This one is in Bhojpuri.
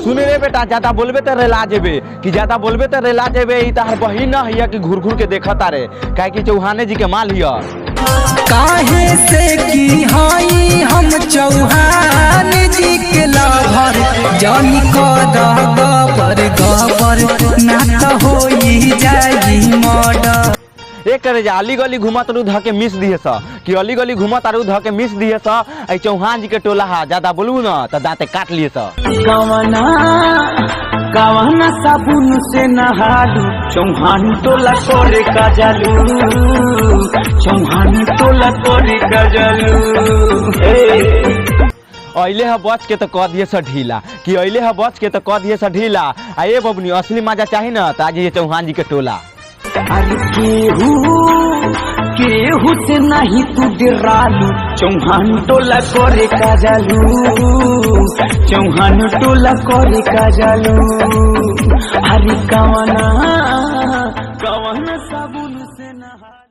सुने रे बेटा, ज्यादा बोलबे तो रेला जेबे, कि ज्यादा बोलबे तो रेला जेबे। ई तार बहिन न हिया कि घूर घूर के देखता रे, काहे कि चौहाने जी के माल हिया। काहे से की हाई हम चौहान जी के लभर, जानी गबर ना तो होई जाई मर्डर। एक करे जा अली गली घुमत रू ध के मिस दिए सा, कि अली गली घुमत रू ध के मिस दिए सा। आई चौहान जी के टोला हा, ज्यादा बोलू न तो दांते काट लिए सा। कवना साबुन से नहालू, चौहान टोला करे का जालू, चौहान टोला करे का जालू। अइले है बच के तो कह दिए सा ढीला, कि अइले है बच के तो कह दिए सा ढीला। आ ये बबनी असली मजा चाही न तो आज ये चौहान जी के टोला। अरे केहू से नहीं तू डरालू, चौहान टोला करे का जालू, चौहान टोला करे का जालू। अरे कवना साबुन से नहा